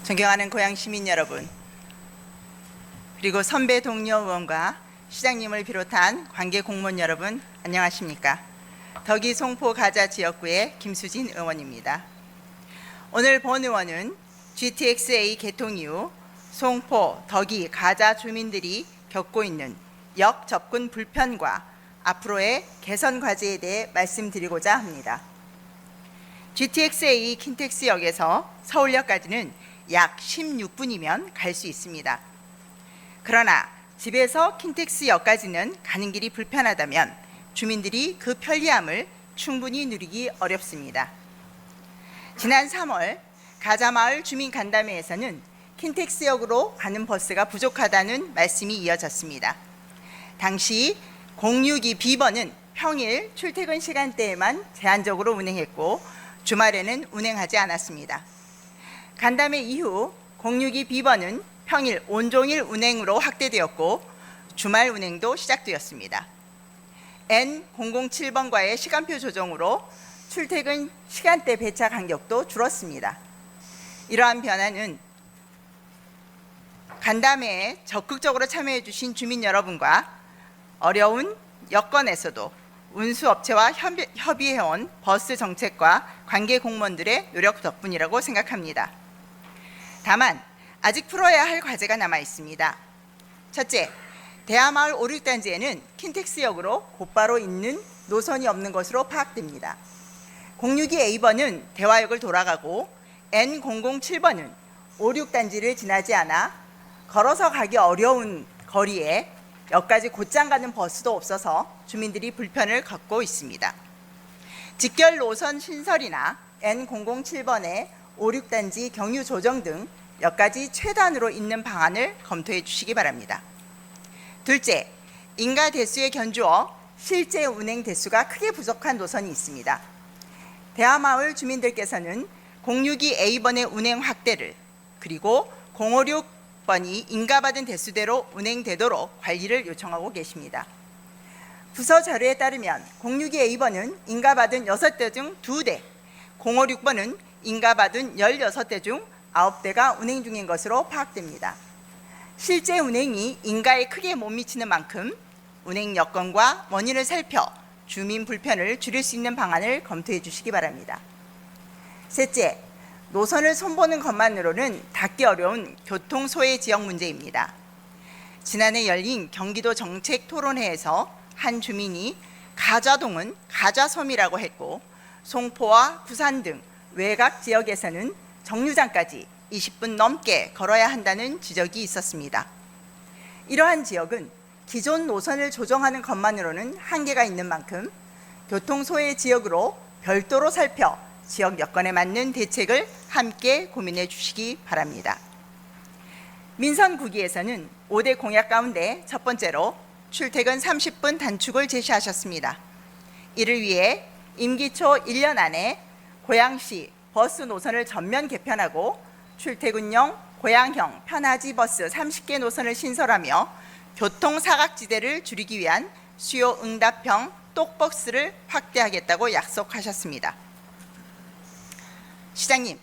존경하는 고양 시민 여러분, 그리고 선배 동료 의원과 시장님을 비롯한 관계 공무원 여러분, 안녕하십니까? 덕이 송포 가자 지역구의 김수진 의원입니다. 오늘 본 의원은 GTX-A 개통 이후 송포, 덕이, 가자 주민들이 겪고 있는 역 접근 불편과 앞으로의 개선 과제에 대해 말씀드리고자 합니다. GTX-A 킨텍스역에서 서울역까지는 약 16분이면 갈 수 있습니다. 그러나 집에서 킨텍스역까지는 가는 길이 불편하다면 주민들이 그 편리함을 충분히 누리기 어렵습니다. 지난 3월 가자마을 주민간담회에서는 킨텍스역으로 가는 버스가 부족하다는 말씀이 이어졌습니다. 당시 062B번은 평일 출퇴근 시간대에만 제한적으로 운행했고 주말에는 운행하지 않았습니다. 간담회 이후 062B번은 평일 온종일 운행으로 확대되었고 주말 운행도 시작되었습니다. N007번과의 시간표 조정으로 출퇴근 시간대 배차 간격도 줄었습니다. 이러한 변화는 간담회에 적극적으로 참여해 주신 주민 여러분과 어려운 여건에서도 운수업체와 협의해온 버스 정책과 관계 공무원들의 노력 덕분이라고 생각합니다. 다만 아직 풀어야 할 과제가 남아 있습니다. 첫째, 대하마을 5, 6단지에는 킨텍스역으로 곧바로 있는 노선이 없는 것으로 파악됩니다. 062A번은 대화역을 돌아가고 N007번은 5, 6단지를 지나지 않아 걸어서 가기 어려운 거리에 역까지 곧장 가는 버스도 없어서 주민들이 불편을 겪고 있습니다. 직결 노선 신설이나 N007번의 5, 6단지 경유 조정 등 역까지 최단으로 있는 방안을 검토해 주시기 바랍니다. 둘째, 인가 대수에 견주어 실제 운행 대수가 크게 부족한 노선이 있습니다. 대하마을 주민들께서는 062A번의 운행 확대를 그리고 056번이 인가받은 대수대로 운행되도록 관리를 요청하고 계십니다. 부서 자료에 따르면 062A번은 인가받은 6대 중 2대, 056번은 인가받은 16대 중 9대가 운행 중인 것으로 파악됩니다. 실제 운행이 인가에 크게 못 미치는 만큼 운행 여건과 원인을 살펴 주민 불편을 줄일 수 있는 방안을 검토해 주시기 바랍니다. 셋째, 노선을 손보는 것만으로는 닿기 어려운 교통 소외 지역 문제입니다. 지난해 열린 경기도 정책 토론회에서 한 주민이 가자동은 가자섬이라고 했고 송포와 부산 등 외곽 지역에서는 정류장까지 20분 넘게 걸어야 한다는 지적이 있었습니다. 이러한 지역은 기존 노선을 조정하는 것만으로는 한계가 있는 만큼 교통 소외 지역으로 별도로 살펴 지역 여건에 맞는 대책을 함께 고민해 주시기 바랍니다. 민선 9기에서는 5대 공약 가운데 첫 번째로 출퇴근 30분 단축을 제시하셨습니다. 이를 위해 임기 초 1년 안에 고양시 버스 노선을 전면 개편하고 출퇴근용 고양형 편하지 버스 30개 노선을 신설하며 교통 사각지대를 줄이기 위한 수요 응답형 똑버스를 확대하겠다고 약속하셨습니다. 시장님,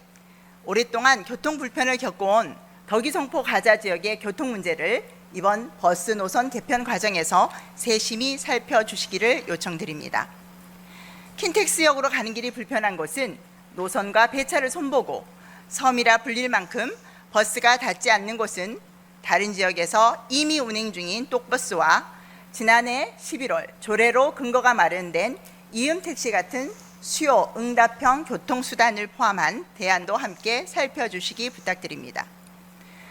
오랫동안 교통 불편을 겪어온 덕이 송포 가자 지역의 교통 문제를 이번 버스 노선 개편 과정에서 세심히 살펴주시기를 요청드립니다. 킨텍스역으로 가는 길이 불편한 곳은 노선과 배차를 손보고 섬이라 불릴 만큼 버스가 닿지 않는 곳은 다른 지역에서 이미 운행 중인 똑버스와 지난해 11월 조례로 근거가 마련된 이음택시 같은 수요 응답형 교통수단을 포함한 대안도 함께 살펴주시기 부탁드립니다.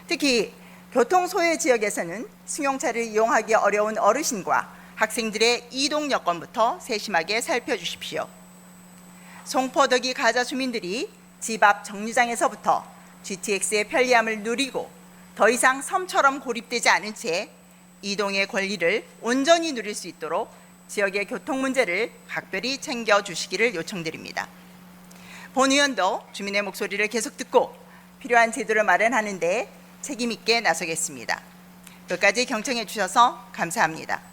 특히 교통소외 지역에서는 승용차를 이용하기 어려운 어르신과 학생들의 이동 여건부터 세심하게 살펴주십시오. 송포 덕이 가자 주민들이 집 앞 정류장에서부터 GTX의 편리함을 누리고 더 이상 섬처럼 고립되지 않은 채 이동의 권리를 온전히 누릴 수 있도록 지역의 교통 문제를 각별히 챙겨주시기를 요청드립니다. 본 의원도 주민의 목소리를 계속 듣고 필요한 제도를 마련하는 데 책임 있게 나서겠습니다. 끝까지 경청해 주셔서 감사합니다.